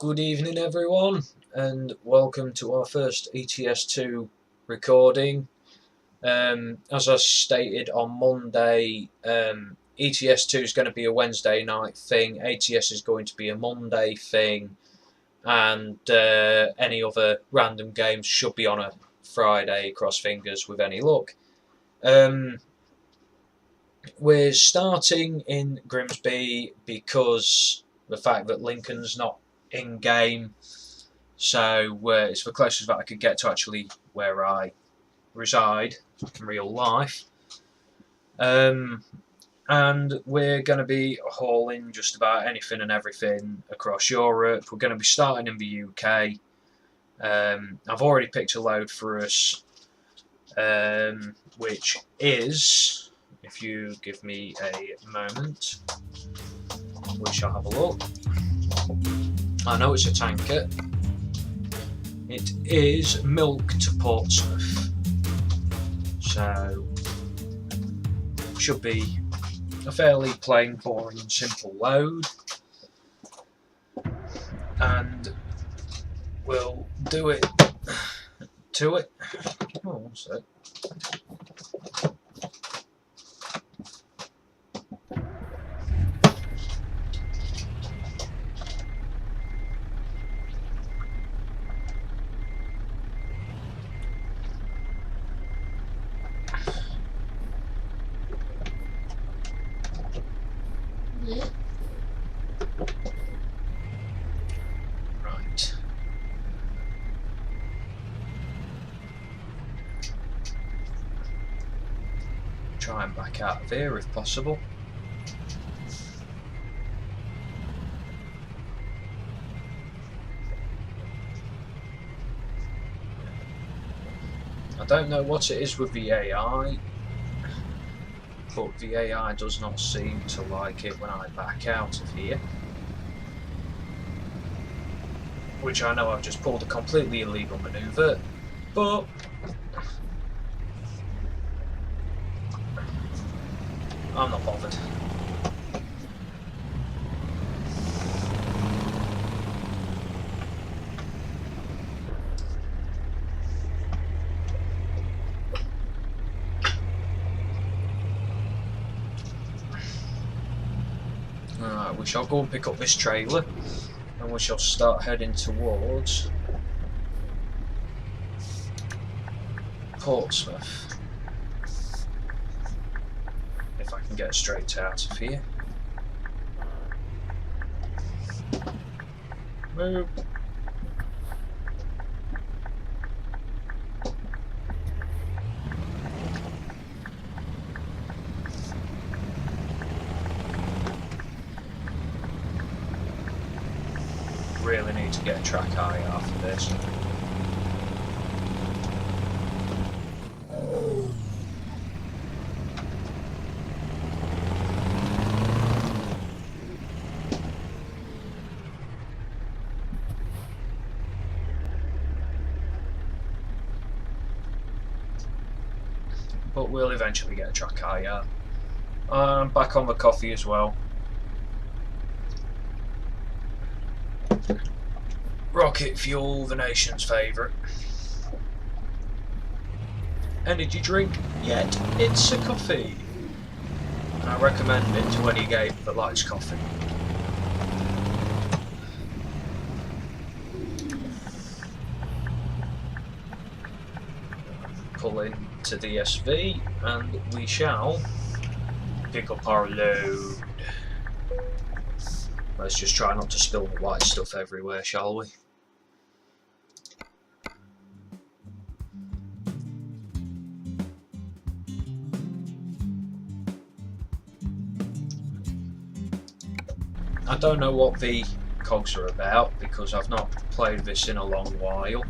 Good evening everyone, and welcome to our first ETS2 recording. As I stated on Monday, ETS2 is going to be a Wednesday night thing, ATS is going to be a Monday thing, and any other random games should be on a Friday, cross fingers with any luck. We're starting in Grimsby because the fact that Lincoln's not in game, so it's the closest that I could get to actually where I reside in real life. And we're going to be hauling just about anything and everything across Europe. We're going to be starting in the UK. I've already picked a load for us, which is, if you give me a moment, we shall have a look. I know it's a tanker. It is milk to Portsmouth, so should be a fairly plain, boring and simple load, and we'll do it to it. Oh, what's that? Right. Try and back out of here if possible. I don't know what it is with the AI, but the AI does not seem to like it when I back out of here. Which I know I've just pulled a completely illegal manoeuvre, but I'm not bothered. Alright, we shall go and pick up this trailer, and we shall start heading towards Portsmouth. If I can get straight out of here. Move. Really need to get a track eye after this. But we'll eventually get a track eye out. I'm back on the coffee as well. Rocket fuel, the nation's favourite. Energy drink, yet it's a coffee. And I recommend it to any game that likes coffee. Pull into the SV and we shall pick up our load. Let's just try not to spill the white stuff everywhere, shall we? I don't know what the cogs are about because I've not played this in a long while.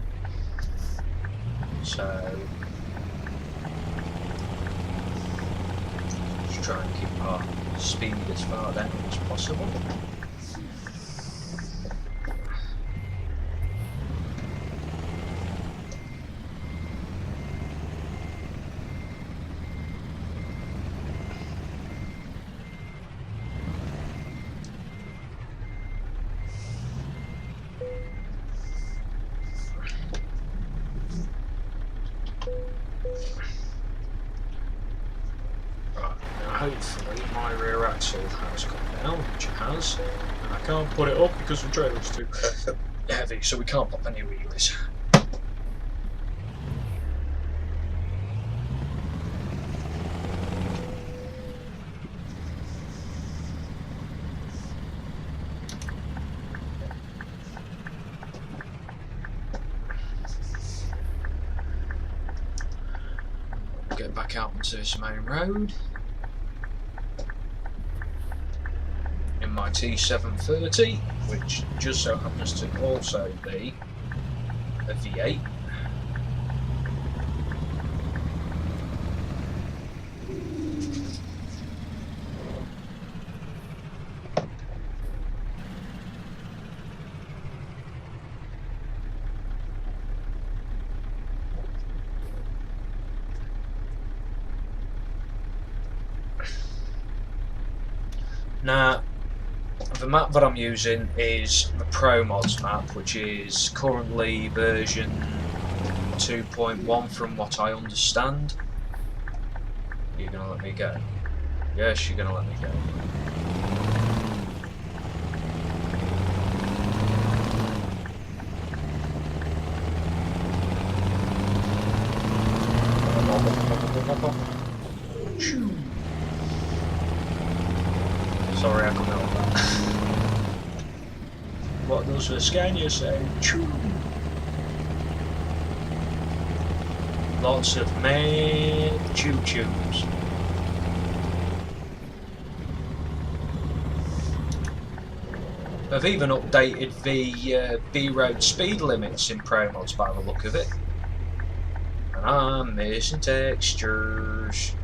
So just try and keep our speed as far down as possible. hopefully my rear axle has come down, which it has, and I can't put it up because the trailer's too heavy, so we can't pop any wheelies. Get back out onto this main road in my T730, which just so happens to also be a V8. Now, the map that I'm using is the Pro Mods map, which is currently version 2.1 from what I understand. You're going to let me go? Yes, you're going to let me go. Sorry, I couldn't help that. What does the Scania say? Choo! Lots of mad choo-choos. They've even updated the B-road speed limits in Pro Mods by the look of it. And I'm missing textures.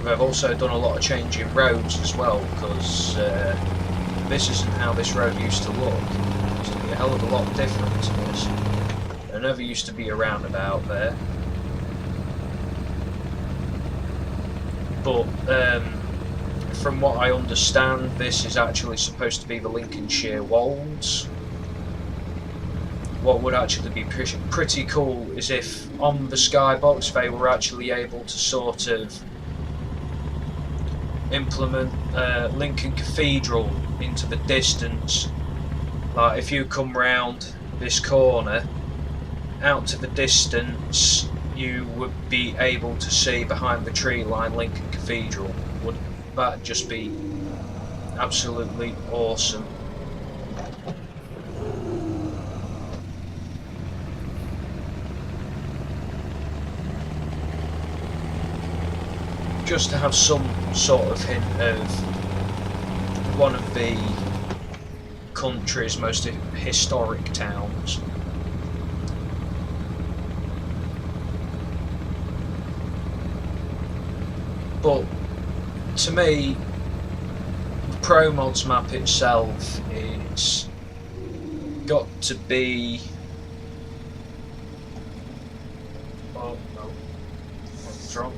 They've also done a lot of changing roads as well, because this isn't how this road used to look. It used to be a hell of a lot different to this. There never used to be a roundabout there. But from what I understand, this is actually supposed to be the Lincolnshire Wolds. What would actually be pretty cool is if on the skybox they were actually able to sort of implement Lincoln Cathedral into the distance. Like if you come round this corner out to the distance, you would be able to see behind the tree line Lincoln Cathedral. Would that just be absolutely awesome? Just to have some sort of hint of one of the country's most historic towns. But to me, the Pro Mods map itself is got to be... Oh no, what's wrong?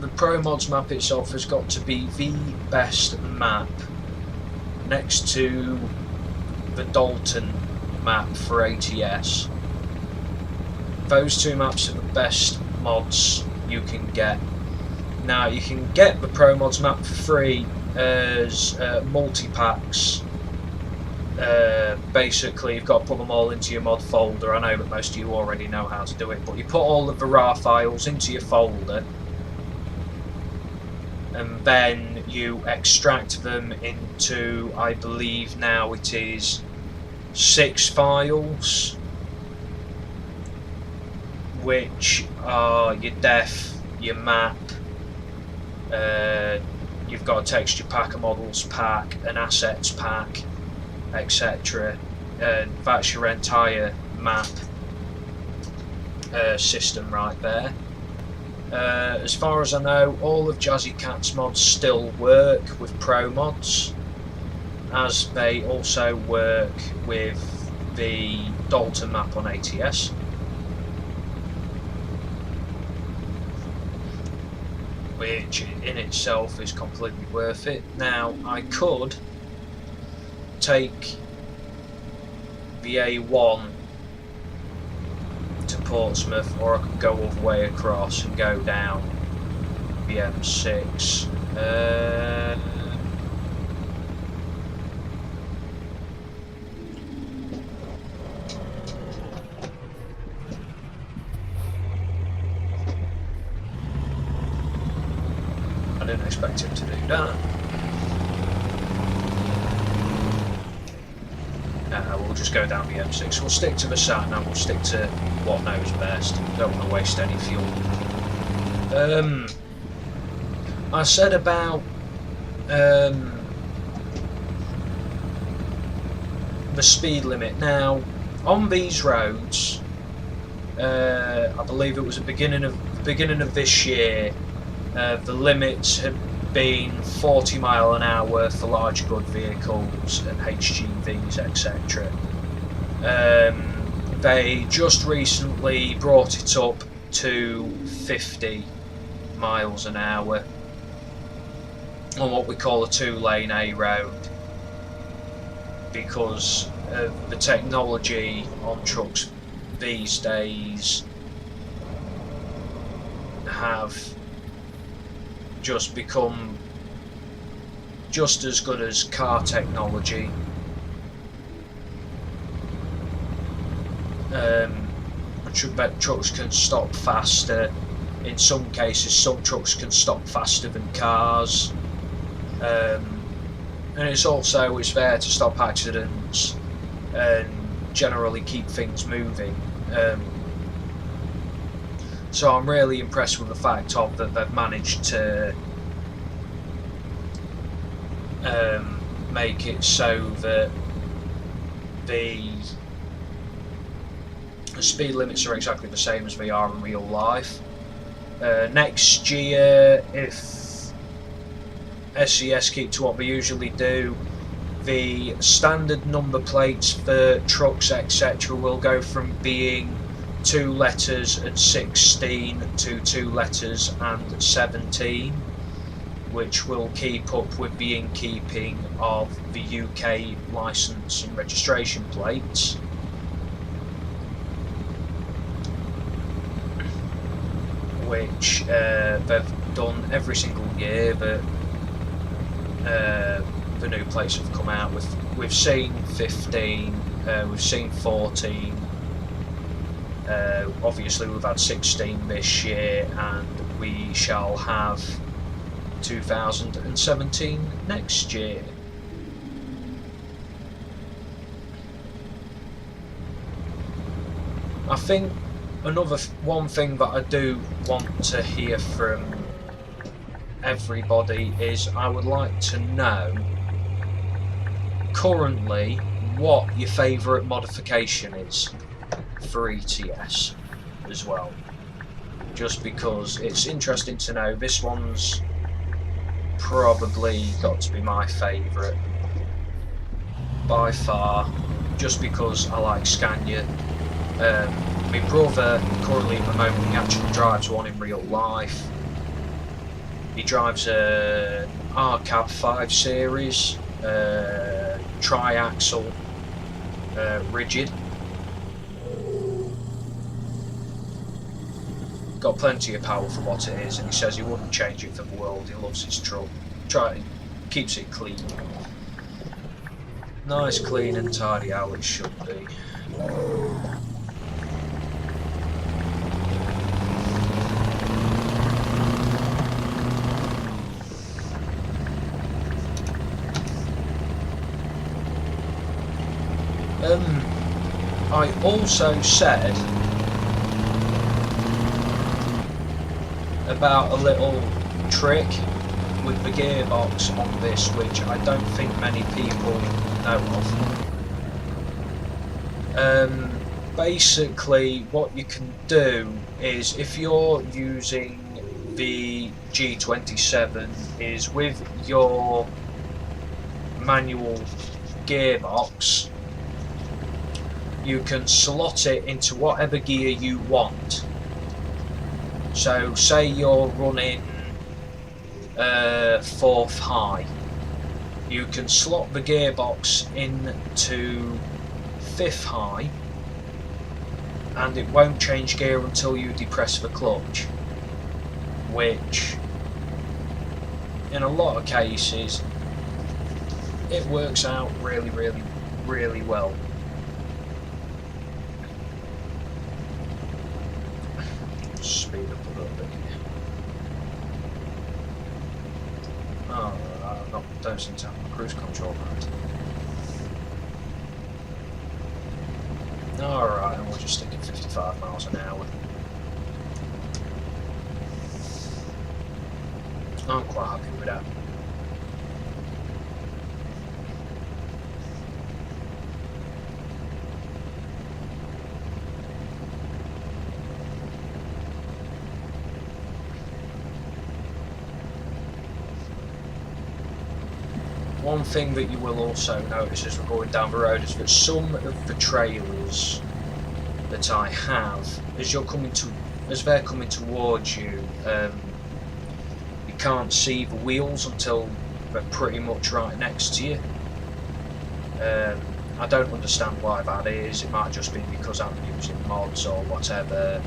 The Pro Mods map itself has got to be the best map, next to the Dalton map for ATS. Those two maps are the best mods you can get. Now you can get the Pro Mods map for free as multi-packs. Basically you've got to put them all into your mod folder. I know that most of you already know how to do it, but you put all of the RAR files into your folder, and then you extract them into, I believe now it is 6 files, which are your def, your map, you've got a texture pack, a models pack, an assets pack, etc. And that's your entire map system right there. As far as I know, all of Jazzy Cat's mods still work with Pro Mods, as they also work with the Dalton map on ATS. which in itself is completely worth it. Now, I could take the A1 to Portsmouth, or I could go all the way across and go down the M6. I didn't expect him to do that. We'll just go down the M6. We'll stick to the sat nav. We'll stick to what knows best. Don't want to waste any fuel. I said about the speed limit. Now, on these roads, I believe it was the beginning of this year. The limits have been 40 mph for large good vehicles and HGVs, etc. They just recently brought it up to 50 mph on what we call a 2-lane A road, because of the technology on trucks these days have just become just as good as car technology. Trucks can stop faster. In some cases, some trucks can stop faster than cars. And it's fair to stop accidents and generally keep things moving. So I'm really impressed with the fact that they've managed to make it so that the speed limits are exactly the same as they are in real life. Next year, if SES keep to what they usually do, the standard number plates for trucks, etc., will go from being 2 letters and 16 to 2 letters and 17, which will keep up with the inkeeping of the UK licence and registration plates. Which they've done every single year that the new plates have come out with. We've seen 15, we've seen 14, obviously we've had 16 this year, and we shall have 2017 next year. I think one thing that I do want to hear from everybody is, I would like to know currently what your favourite modification is for ETS as well, just because it's interesting to know. This one's probably got to be my favourite by far, just because I like Scania. My brother currently at the moment, he actually drives one in real life. He drives a R-Cab 5 Series tri-axle rigid. Got plenty of power for what it is, and he says he wouldn't change it for the world. He loves his truck. Keeps it clean. Nice, clean and tidy, how it should be. I also said about a little trick with the gearbox on this, which I don't think many people know of. Basically, what you can do is, if you're using the G27, is with your manual gearbox, you can slot it into whatever gear you want. So say you're running 4th high. You can slot the gearbox into 5th high, and it won't change gear until you depress the clutch, which in a lot of cases it works out really well. Speed up a little bit here. Oh, I don't seem to have my cruise control right. Alright, and we'll just stick at 55 miles an hour. I'm quite happy with that. One thing that you will also notice as we're going down the road is that some of the trailers that I have, as they're coming towards you, you can't see the wheels until they're pretty much right next to you. I don't understand why that is. It might just be because I'm using mods or whatever,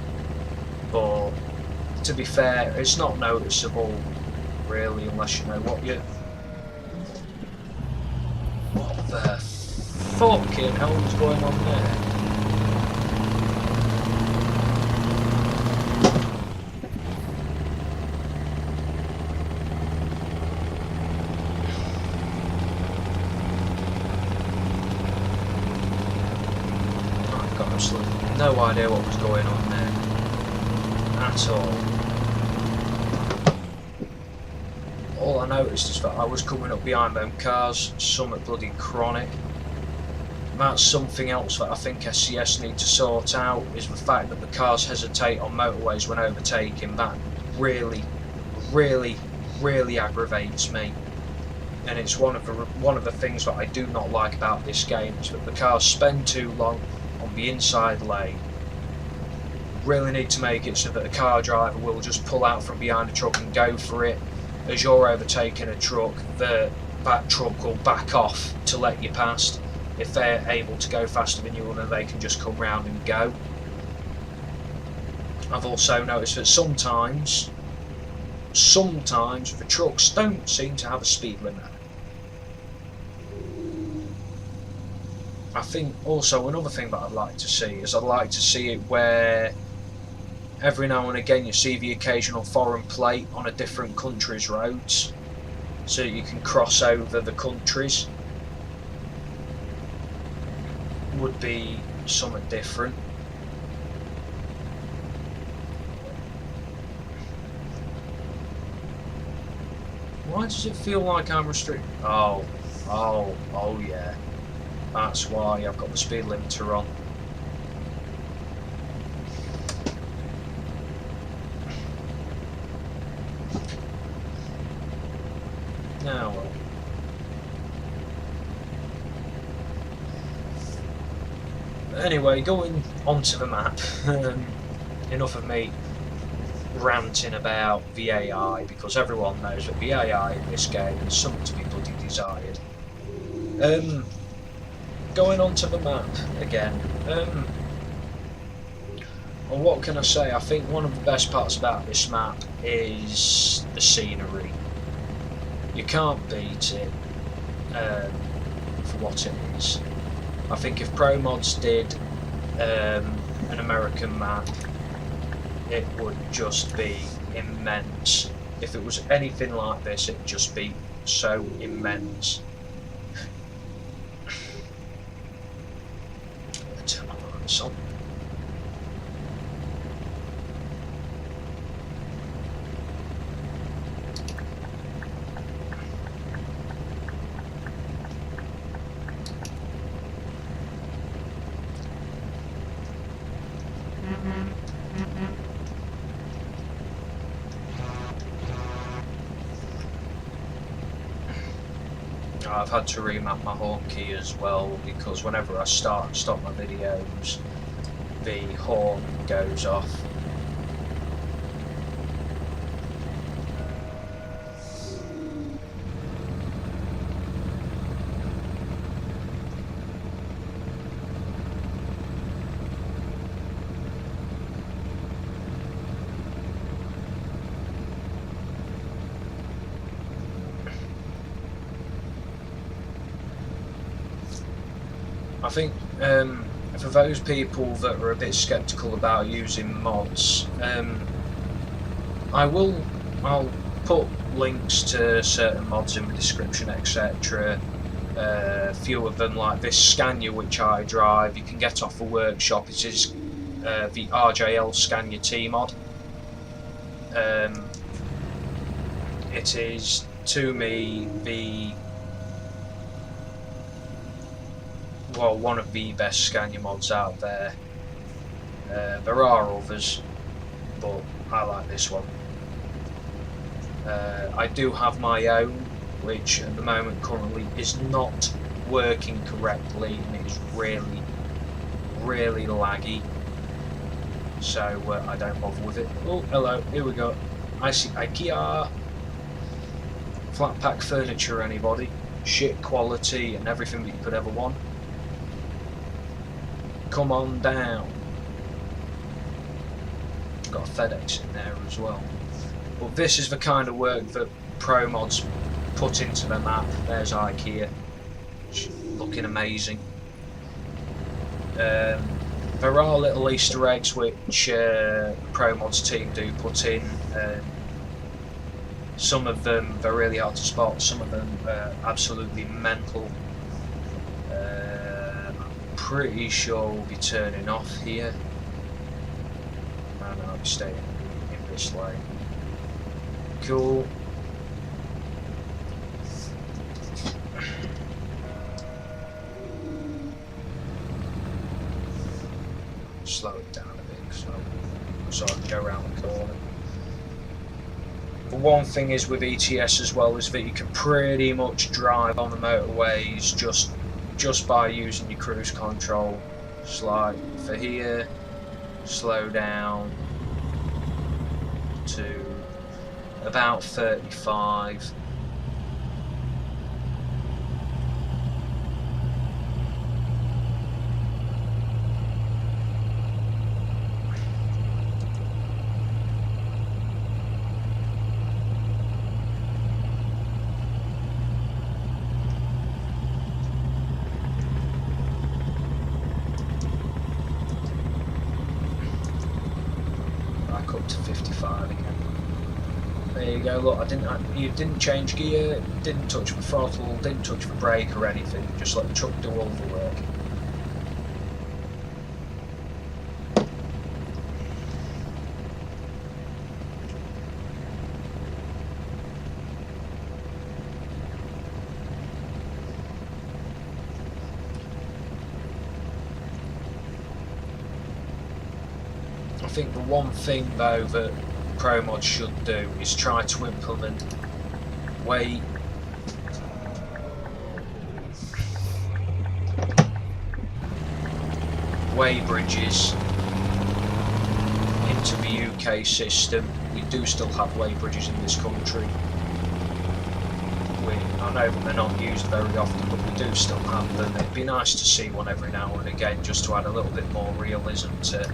but to be fair, it's not noticeable really unless you know what you... What the fucking hell is going on there? I've got absolutely no idea what was going on there at all. All I noticed is that I was coming up behind them cars, somewhat bloody chronic. That's something else that I think SCS need to sort out, is the fact that the cars hesitate on motorways when overtaking. That really aggravates me, and it's one of the things that I do not like about this game, is that the cars spend too long on the inside lane. Really need to make it so that a car driver will just pull out from behind a truck and go for it. As you're overtaking a truck, that truck will back off to let you past. If they're able to go faster than you, then they can just come round and go. I've also noticed that sometimes the trucks don't seem to have a speed limit. I think also another thing that I'd like to see is I'd like to see it where every now and again you see the occasional foreign plate on a different country's roads, so that you can cross over the countries. Would be something different. Why does it feel like I'm restricted? Oh yeah. That's why I've got the speed limiter on. Now, well. Anyway, going onto the map, enough of me ranting about the AI, because everyone knows that the AI in this game is something to be bloody desired. Going onto the map again, well, what can I say? I think one of the best parts about this map is the scenery. You can't beat it for what it is. I think if Pro Mods did an American map, it would just be immense. If it was anything like this, it would just be so immense. Turn my lights on. I've had to remap my horn key as well, because whenever I start and stop my videos, the horn goes off. I think for those people that are a bit sceptical about using mods, I'll put links to certain mods in the description, etc. A few of them, like this Scania which I drive, you can get off a workshop. It is the RJL Scania T mod. It is, to me, one of the best Scania mods out there. There are others, but I like this one. I do have my own, which at the moment currently is not working correctly, and it is really, really laggy. So I don't bother with it. Oh, hello, here we go. I see IKEA. Flat pack furniture, anybody? Shit quality and everything that you could ever want. Come on down. Got a FedEx in there as well. But this is the kind of work that pro mods put into the map. There's IKEA, looking amazing. There are little Easter eggs which the pro mods team do put in. Some of them are really hard to spot. Some of them are absolutely mental. I'm pretty sure we'll be turning off here. No, I'll be staying in this lane. Cool. Slow it down a bit so I can go around the corner. The one thing is with ETS as well is that you can pretty much drive on the motorways just by using your cruise control. Just like for here, slow down to about 35. Back up to 55 again. There you go, look, you didn't change gear, didn't touch the throttle, didn't touch the brake or anything, just let the truck do all the work. I think the one thing though that pro mods should do is try to implement way bridges into the UK system. We do still have way bridges in this country. I know that they're not used very often, but we do still have them. It'd be nice to see one every now and again, just to add a little bit more realism to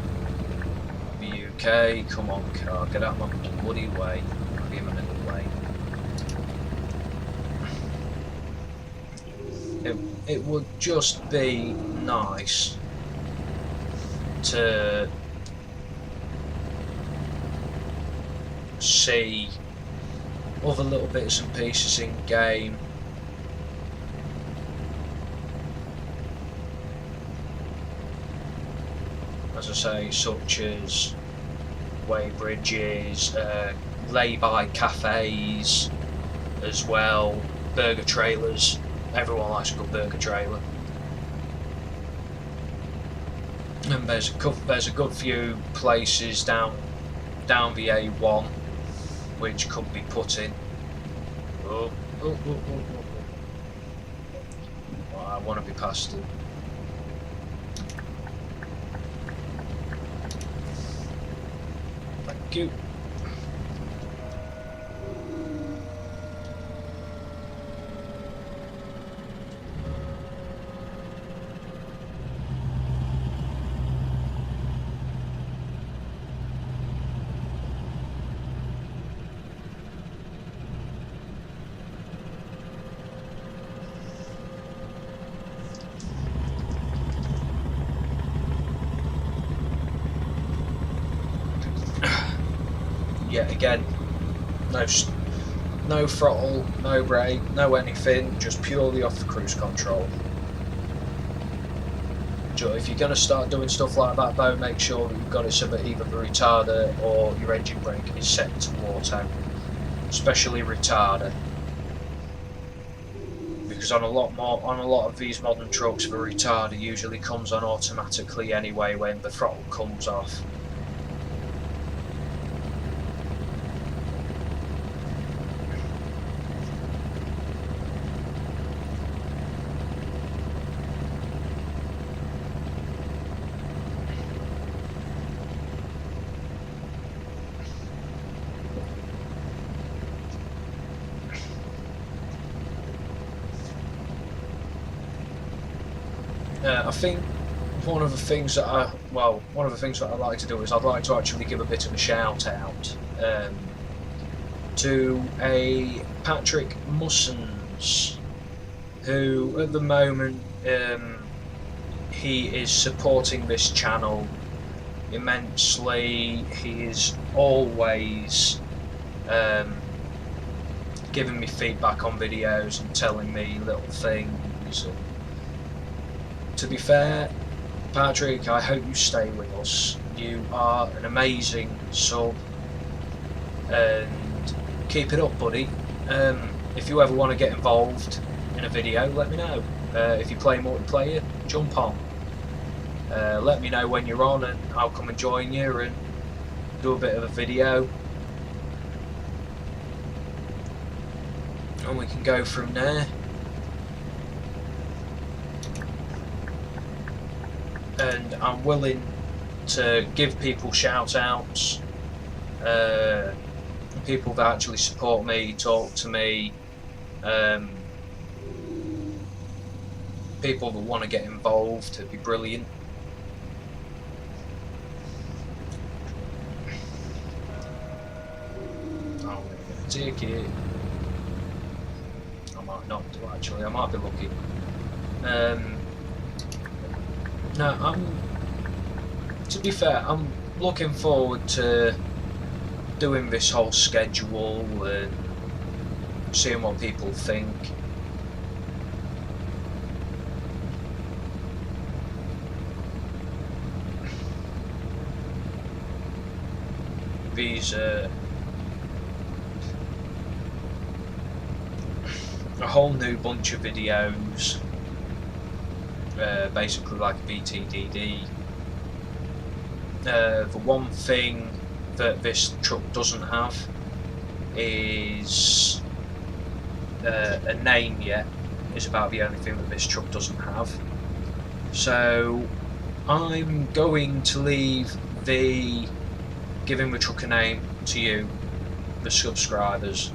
the UK. Come on, car, get out of my bloody way. I'll give him a way. It would just be nice to see other little bits and pieces in game. As I say, such as way bridges, lay-by cafes as well, burger trailers. Everyone likes a good burger trailer. And there's a good few places down the A1 which could be put in. Oh. Well, I want to be past them. Thank you. yet again, no throttle, no brake, no anything, just purely off the cruise control. If you're going to start doing stuff like that though, make sure that you've got it so that either the retarder or your engine brake is set to auto, especially retarder, because on a lot of these modern trucks the retarder usually comes on automatically anyway when the throttle comes off. I think one of the things that I like to do is I'd like to actually give a bit of a shout out to a Patrick Mussons, who at the moment he is supporting this channel immensely. He is always giving me feedback on videos and telling me little things. To be fair, Patrick, I hope you stay with us. You are an amazing sub, and keep it up, buddy. If you ever want to get involved in a video, let me know. If you play multiplayer, jump on. Let me know when you're on and I'll come and join you and do a bit of a video. And we can go from there. And I'm willing to give people shout outs, people that actually support me, talk to me, people that want to get involved. It'd be brilliant. I'm going to take it. I might not do, actually, I might be lucky. No, to be fair, I'm looking forward to doing this whole schedule and seeing what people think. These a whole new bunch of videos. Basically like a BTDD. The one thing that this truck doesn't have is a name yet. Is about the only thing that this truck doesn't have. So I'm going to leave the giving the truck a name to you, the subscribers.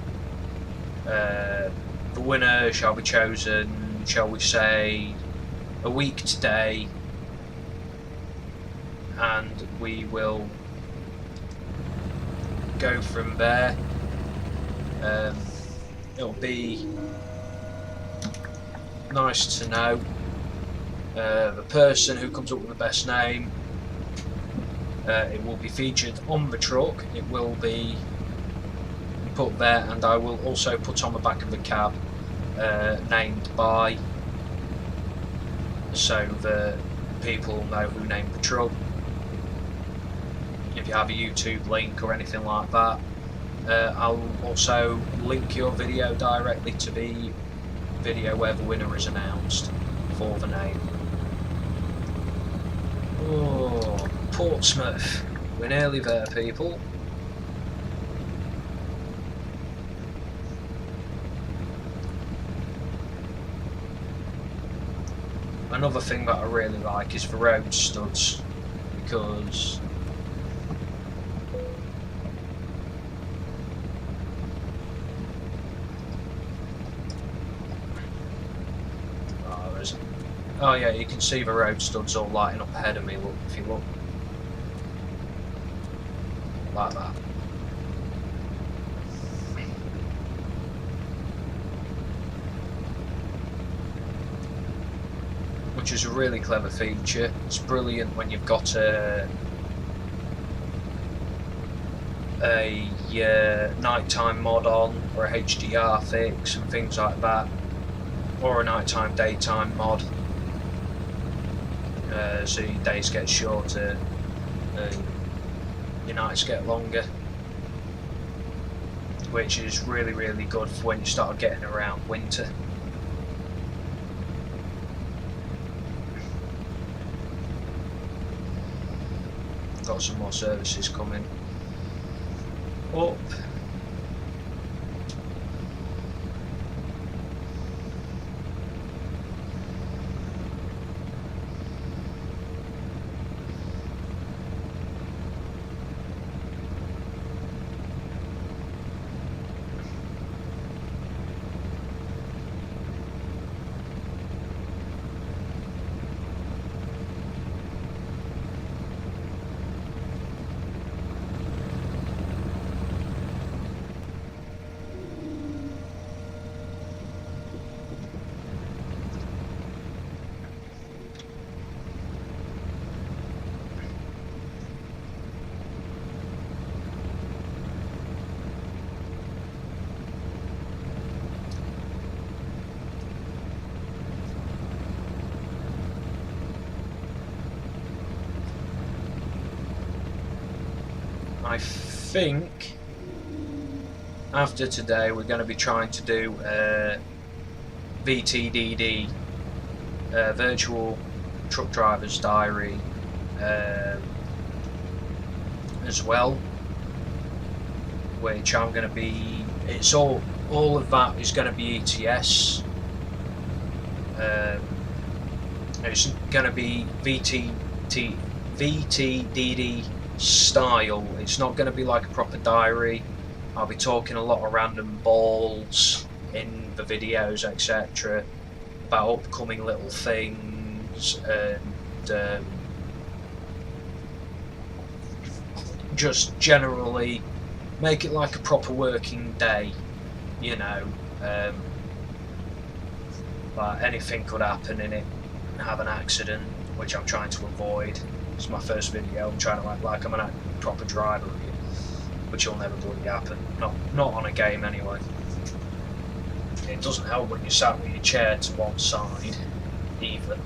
The winner shall be chosen, shall we say, a week today, and we will go from there. It'll be nice to know the person who comes up with the best name. It will be featured on the truck, it will be put there, and I will also put on the back of the cab named by, so that people know who named the truck. If you have a YouTube link or anything like that, I'll also link your video directly to the video where the winner is announced for the name. Oh, Portsmouth. We're nearly there, people. Another thing that I really like is the road studs, because oh yeah, you can see the road studs all lighting up ahead of me. Look, if you look like that. Which is a really clever feature. It's brilliant when you've got a a nighttime mod on, or a HDR fix and things like that, or a nighttime daytime mod, so your days get shorter and your nights get longer, which is really, really good for when you start getting around winter. Got some more services coming up. I think after today we're going to be trying to do VTDD, Virtual Truck Driver's Diary, as well, which I'm going to be, it's all of that is going to be ETS. It's going to be VTDD style. It's not going to be like a proper diary. I'll be talking a lot of random balls in the videos, etc., about upcoming little things, and just generally make it like a proper working day, you know. Like anything could happen in it, have an accident, which I'm trying to avoid. It's my first video. I'm trying to act like I'm a proper driver, which will never bloody happen. Not on a game anyway. It doesn't help when you're sat with your chair to one side either.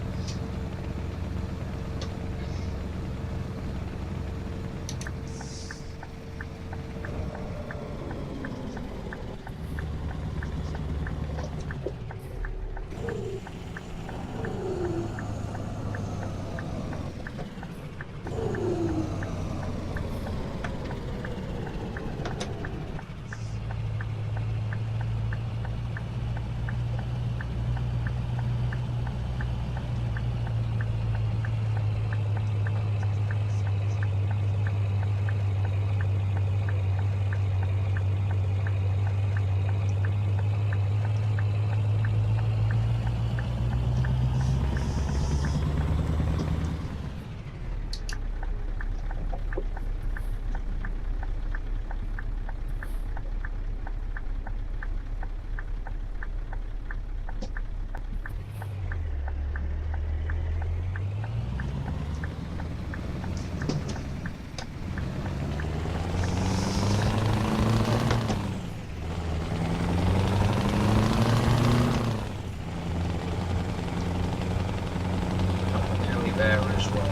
There as well.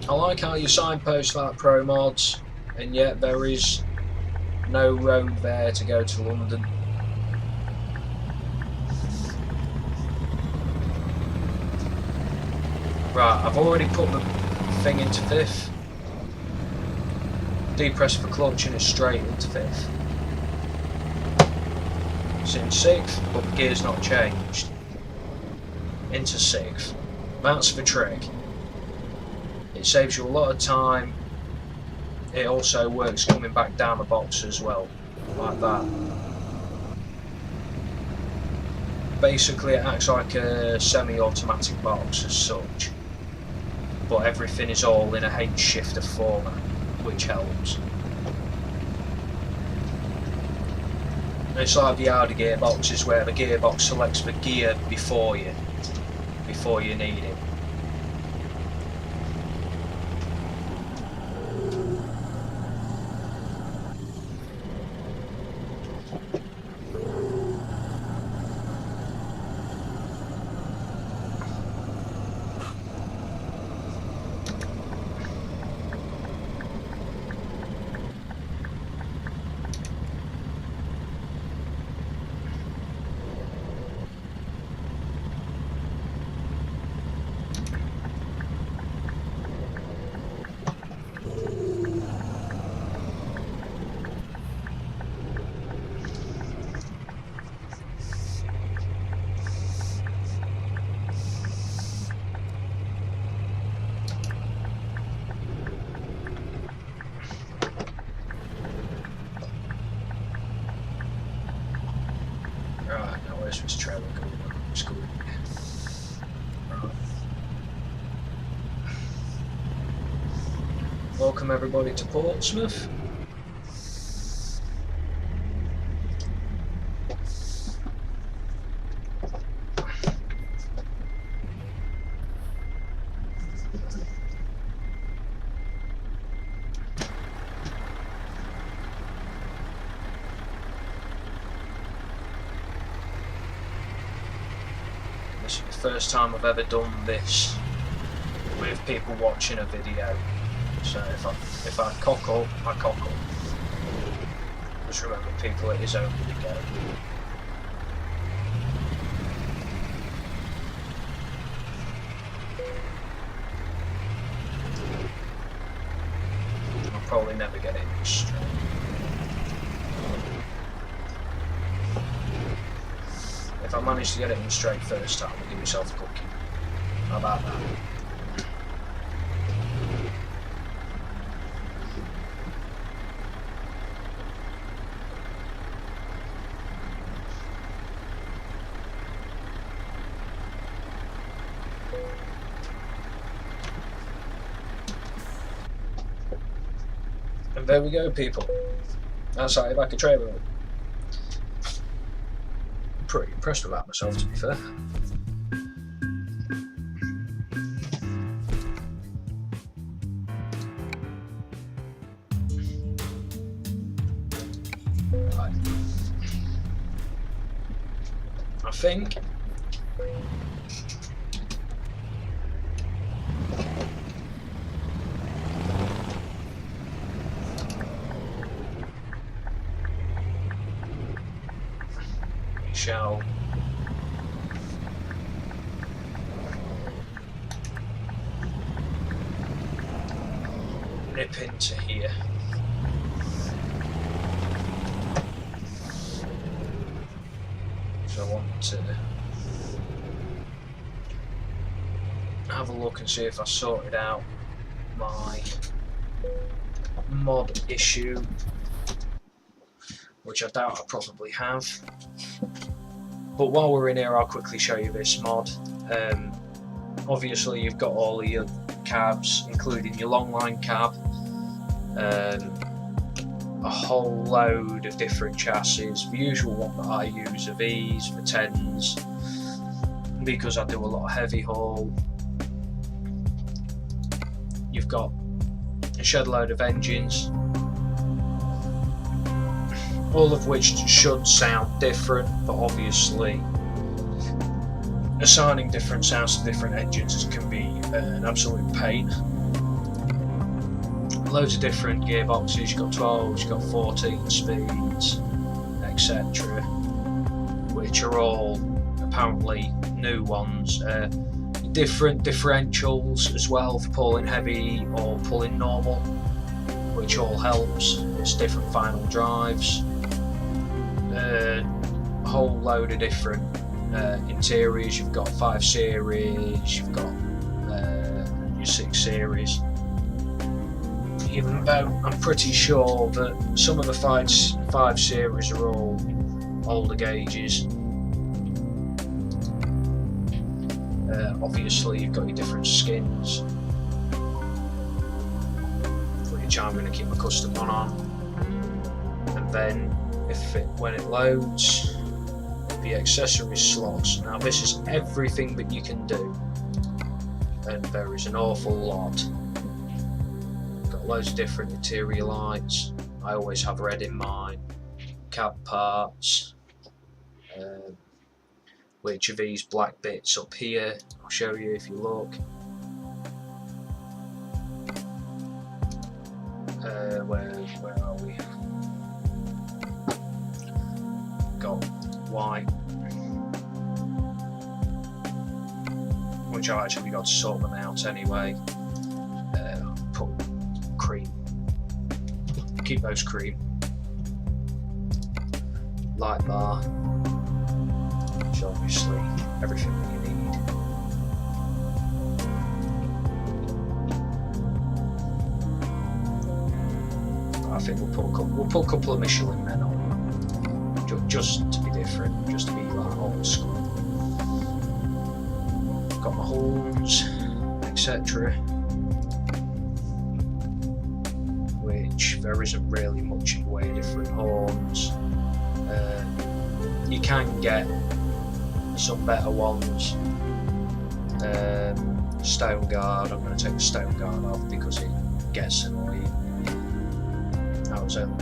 I like how you signpost that pro mods, and yet there is no road there to go to London. Right, I've already put the thing into fifth. Depress the clutch and it's straight into fifth. It's in sixth, but the gear's not changed. Into sixth. That's the trick. It saves you a lot of time. It also works coming back down the box as well, like that. Basically it acts like a semi-automatic box as such, but everything is all in a H shifter format, which helps. It's like the Audi gearboxes where the gearbox selects the gear before you need it. Right, now where's this trailer going? It's going. Right. Welcome everybody to Portsmouth. This is the first time I've ever done this with people watching a video, so if I cock up, I cock up. Just remember, people, it is only the game. I'll probably never get it straight. If I manage to get it in straight first time, I'll give myself a cookie. How about that? And there we go, people. That's how you back a trailer. Pretty impressed with that myself, to be fair. Right. I think shall nip into here. So I want to have a look and see if I sorted out my mod issue, which I doubt I probably have. But while we're in here, I'll quickly show you this mod. Obviously you've got all of your cabs, including your long line cab, a whole load of different chassis. The usual one that I use are these, the 10s, because I do a lot of heavy haul. You've got a shed load of engines, all of which should sound different, but obviously assigning different sounds to different engines can be an absolute pain. Loads of different gearboxes, you've got 12s, you've got 14 speeds, etc., which are all apparently new ones. Different differentials as well for pulling heavy or pulling normal, which all helps. It's different final drives. A whole load of different interiors. You've got 5 series, you've got your 6 series. Even though I'm pretty sure that some of the 5 series are all older gauges, Obviously you've got your different skins, which I'm going to keep my custom one on, and then when it loads, the accessories slots. Now this is everything that you can do, and there is an awful lot. Got loads of different interior lights. I always have red in mine. Cab parts, which are these black bits up here. I'll show you if you look. Where are we? Got white, which I actually got to sort them out anyway. Put cream, keep those cream. Light bar, which obviously everything that you need. I think we'll put a couple of Michelin men on, just to be different, just to be like old school. Got my horns, etc. Which there isn't really much in the way of different horns. You can get some better ones. Stone guard, I'm going to take the stone guard off because it gets annoying.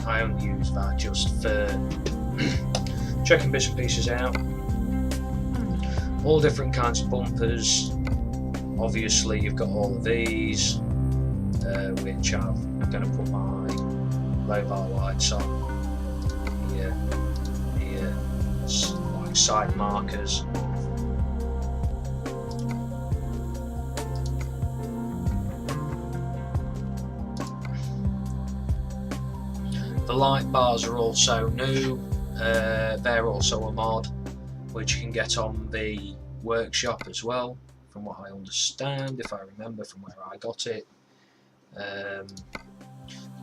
I only use that just for checking bits and pieces out. All different kinds of bumpers. Obviously you've got all of these, which I'm going to put my low bar lights on. Here, like side markers. The light bars are also new. They're also a mod, which you can get on the workshop as well, from what I understand, if I remember from where I got it.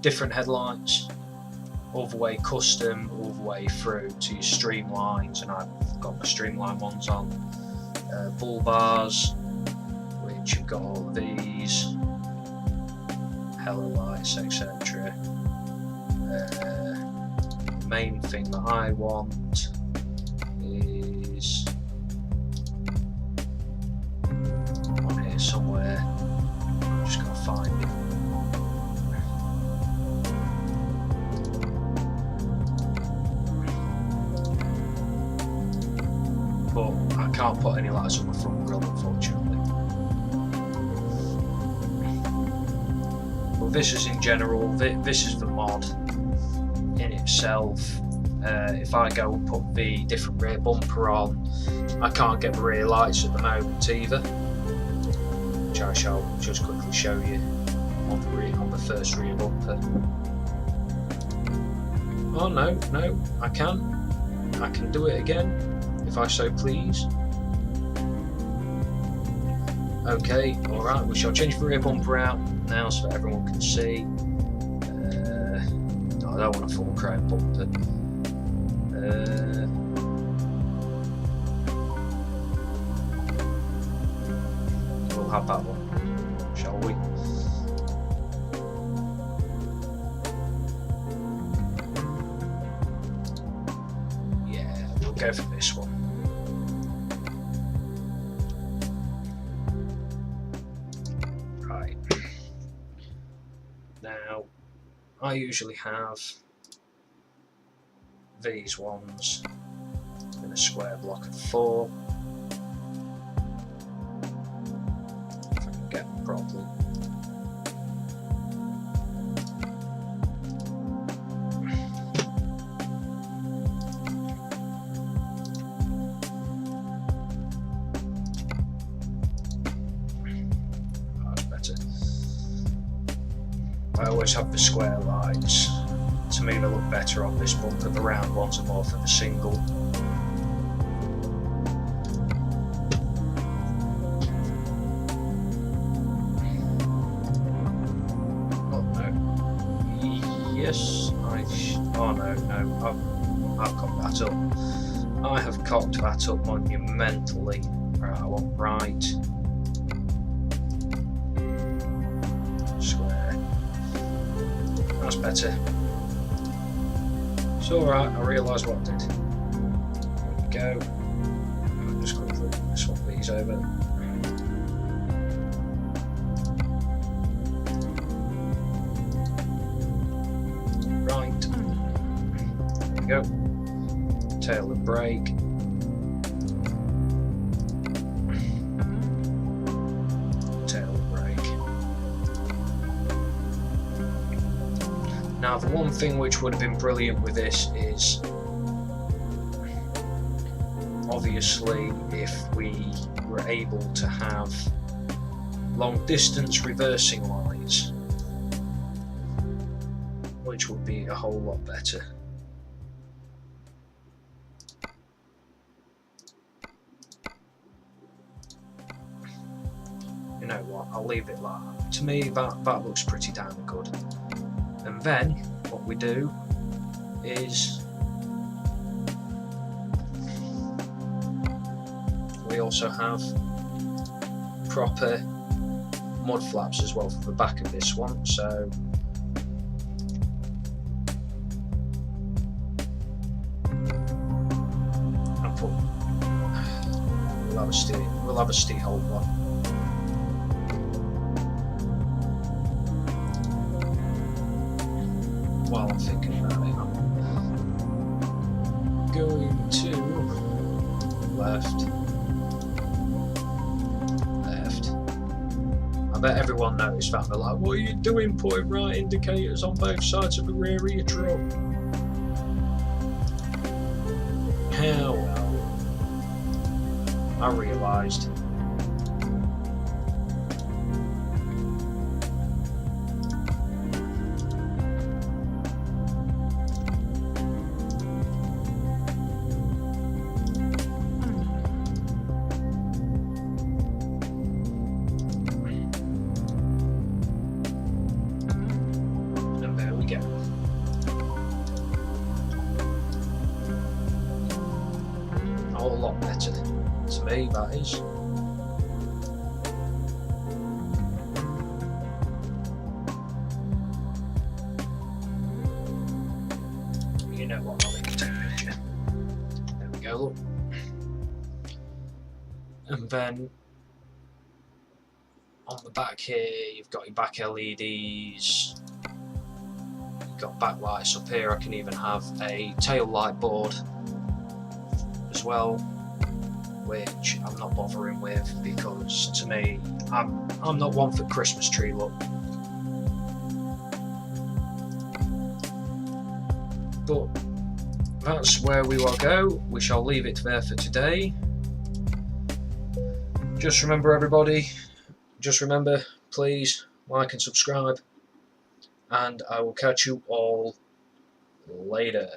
Different headlights, all the way custom, all the way through to your streamlines, and I've got my streamline ones on. Bull bars, which have got all of these, hella lights, etc. The main thing that I want is on here somewhere. I'm just gonna find it. But I can't put any lights on the front grille, unfortunately. Well, this is in general. This is the mod in itself. If I go and put the different rear bumper on, I can't get the rear lights at the moment either, which I shall just quickly show you on the first rear bumper. Oh no, I can do it again if I so please. Okay, alright, we shall change the rear bumper out now so that everyone can see. I don't want a full chrome bumper. We'll have that one, shall we? Yeah, we'll go for this one. Right. Now, I usually have these ones in a square block of 4. If I can get them properly. That's better. I always have the square lights. To me they look better on this bumper. The round ones are more for the single. Oh no. Yes, oh no, I've cocked that up. I have cocked that up monumentally. Right, I want right, square. That's better. It's alright, I realise what I did. There we go. I'll just quickly swap these over. Right. There we go. Tail and brake. Tail and brake. Now the one thing which would have been brilliant with this is obviously if we were able to have long distance reversing lines, which would be a whole lot better. You know what, I'll leave it like that. To me that looks pretty damn good. And then what we do is we also have proper mud flaps as well for the back of this one, so we'll have a steel one. While I'm thinking about it, I'm going to left. I bet everyone noticed that. They're like, what are you doing putting right indicators on both sides of the rear of your truck? Hell well. I realised. And there we go. A whole lot better. To me, that is. You know what, I'll leave you take a picture. There we go, look. And then on the back here, you've got your back LEDs. You've got backlights up here. I can even have a tail light board as well, which I'm not bothering with because to me, I'm not one for Christmas tree look. But that's where we will go. We shall leave it there for today. Just remember everybody, please like and subscribe, and I will catch you all later.